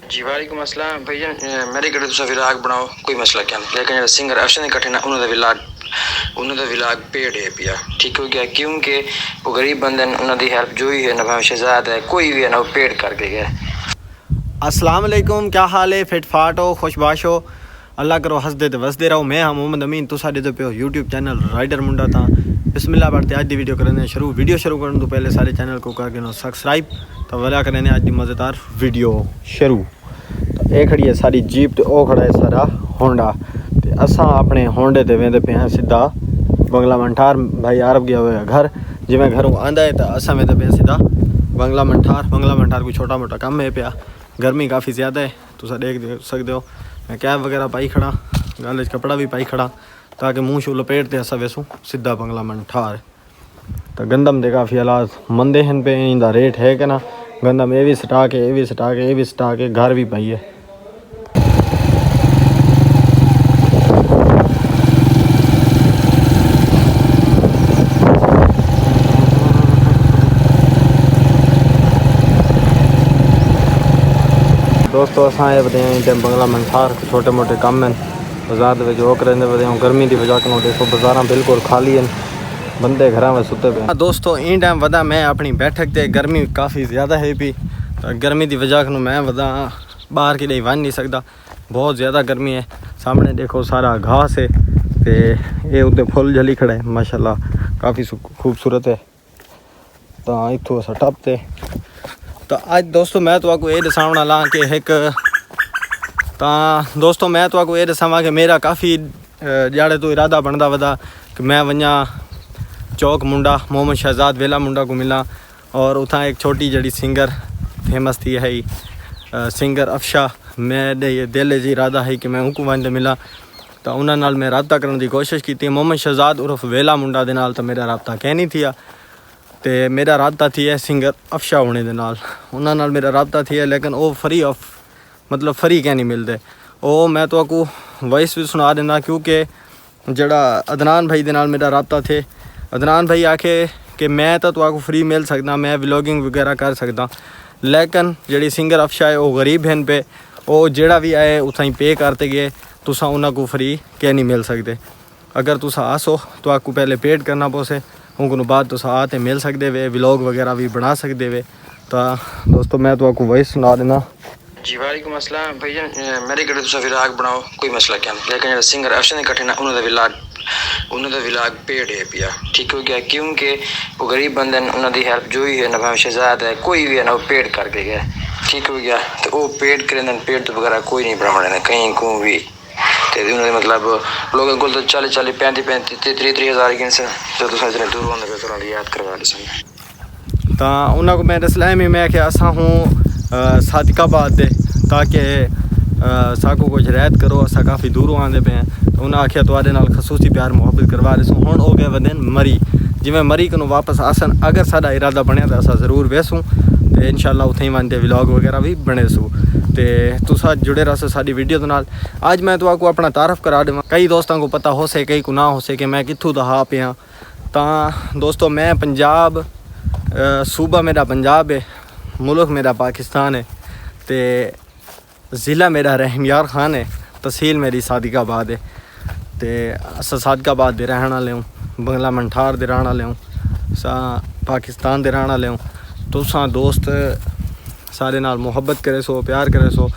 जी वालेकुम अस्सलाम भैया, मेरे कड़े तुसा विलाग बनाओ कोई मसला क्या नहीं, लेकिन जो सिंगर अफशा ने कटे ना उन्होंने विलाग पेड़ है पिया ठीक हो गया, क्योंकि वो गरीब बंदे ने उन्होंने हेल्प जो ही है ना, भाई शहजाद है कोई भी है ना, वो पेड़ करके गया। अस्सलाम वालेकुम, क्या हाल है? फिट फाट हो, खुशबाश हो, अल्लाह करो हंसदे तो वसदे रहो। मैं हाँ मोहम्मद अमीन, तुसा दे पे हो यूट्यूब चैनल राइडर मुंडा था। बिस्मिल्लाह बढ़ते आज की वीडियो करने शुरू। वीडियो शुरू करने तो पहले सारे चैनल को करके सब्सक्राइब तो वाला करने आज की मज़ेदार वीडियो शुरू। तो ये खड़ी है सारी जीप तो वो खड़ा है सारा होंडा। तो असा अपने होंडे ते वेंदे पे हैं सीधा बंगला मंठार। भाई आरब गया हुआ घर, जिमें घरों आंदा है तो असा वेंदे पे सीधा बंगला मंठार कोई छोटा मोटा काम है पिया। गर्मी काफ़ी ज़्यादा है, तुसा देख सकते हो। मैं कैब वगैरह पाई खड़ा, गाले कपड़ा भी पाई खड़ा ताकि मुँह शू लपेटते असा वैसू सीधा बंगला मंठार। तो गंदम दे काफ़ी हालात मंदे हैं पे, इनका रेट है कि ना गंदम ये भी स्टाक है, ये भी स्टाक है, ये भी स्टाक है, घर भी पाई है। दोस्तों असा ये बताएं बंगला मंठार छोटे मोटे कम हैं बाजार वो करेंगे बताऊँ। गर्मी की वजह को देखो बाजार बिल्कुल खाली हैं, बंदे घर में सुते पे। दोस्तों इन टाइम वदा मैं अपनी बैठक ते गर्मी काफ़ी ज़्यादा है पी, तो गर्मी की वजह को मैं वदा बाहर कि वन नहीं सकता, बहुत ज़्यादा गर्मी है। सामने देखो सारा घास है, तो ये उत्ते फुल जली खड़ा है माशाल्लाह, काफ़ी खूबसूरत है। तो इतों अस टपते तो आज दोस्तों मैं तो आपको ये दसावना ला कि एक दोस्तों मैं तो आपको ये दसावा कि मेरा काफ़ी ज़्यादा तो इरादा बनता वदा कि मैं वन्या चौक मुंडा मोहम्मद शहजाद वेला मुंडा को मिला, और उतना एक छोटी जड़ी सिंगर फेमस थी है सिंगर अफशा। मेरे ये दिल जी इरादा है कि मैं उनको वंदे मिला, तो उन्होंने मैं रबता करने की कोशिश की। मोहम्मद शहजाद उर्फ वेला मुंडा दे नाल तो मेरा रबता कह नहीं थिया, तो मेरा रबता थी है सिंगर अफशा होने दे नाल, उन्होंने मेरा रबता थी है, लेकिन वो फ्री ऑफ मतलब फ्री क्या नहीं मिलते। वो मैं तो आपको वॉइस भी सुना देना, क्योंकि जड़ा अदनान भाई दे नाल मेरा रबता थे। अदनान भाई आखे कि मैं तो आपको फ्री मिल सकता, मैं व्लॉगिंग वगैरह कर सकता, लेकिन जड़ी सिंगर अफशा है वो गरीब हैं पे, वो जड़ा भी आए उतना ही पे करते गए, तुसा उन्होंने फ्री क्या नहीं मिल सकते। अगर तुसा आसो तो आपको पहले पेड करना पोसे, उनको बाद तुसा आते मिल सकते वे, व्लॉग वगैरह भी बना सकते वे। तो दोस्तों मैं तो आपको वॉइस सुना देना। जी वालेकुम अस्सलाम भैया, मेरे कड़े तुसा विलाग बनाओ कोई मसला क्या नहीं, लेकिन जो सिंगर अफशा ने कटे ना उन्होंने विलाग पेड़ है पिया ठीक हो गया, क्योंकि वो गरीब बंदे ने उन्होंने हेल्प जो ही है ना, भाई शहजाद है कोई भी है ना, वो पेड़ करके गया ठीक हो गया। तो वो पेड़ करें पेड़ तो वगैरह कोई नहीं बनाने कहीं को भी, तो उन्होंने मतलब लोगों को तो 40 35 30 हज़ार गिन से, तो तुसा इतने दूर होने पे थोड़ा याद करवा दे सन। तो उन्होंने मैं दसला में मैं कि असा हूँ सादिकाबाद दे, ताकि साको कुछ रैत करो, असा काफ़ी दूरों आते पे हैं। तो उन्हें आख्या थोड़े नाल खसूसी प्यार मुहब्बत करवा रहे सो। हुण हो गए वदन मरी, जिमें मरी को वापस आसन अगर साडा इरादा बनया तो असा ज़रूर वेसूँ, तो इंशाल्लाह उत्थे ही वनते व्लॉग वगैरह भी बने सू। तो तुसा जुड़े रहो साडी वीडियो के नाल। आज मैं तो आपको अपना तारफ़ करा देवां, कई दोस्तों को पता हो से कई को ना हो से कि मैं कित्थों दा हा पिया। तो दोस्तों मैं पंजाब, सूबा मेरा पंजाब है, मुल्क मेरा पाकिस्तान है, तो ज़िला मेरा रहमयार खान है, तहसील मेरी सादिकाबाद है। तो अस सादिकाबाद दे रहने वाले हूँ, बंगला मंठार दे रहने वाले हूँ, पाकिस्तान दे रहने वाले हूँ। तुसां दोस्त सारे नाल मुहब्बत करे सो, प्यार करे सो,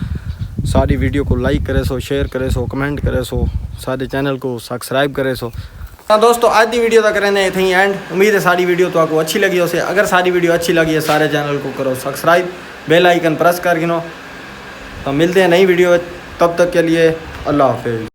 सारी वीडियो को लाइक करे सो, शेयर करे सो, कमेंट करे सो, सारे चैनल को सब्सक्राइब करे सो। हाँ दोस्तों आज की वीडियो तक करें इतनी एंड। उम्मीद है सारी वीडियो तो आपको अच्छी लगी हो से। अगर सारी वीडियो अच्छी लगी है सारे चैनल को करो सब्सक्राइब, बेल आइकन प्रेस कर गिनो। तो मिलते हैं नई वीडियो, तब तक के लिए अल्लाह हाफिज़।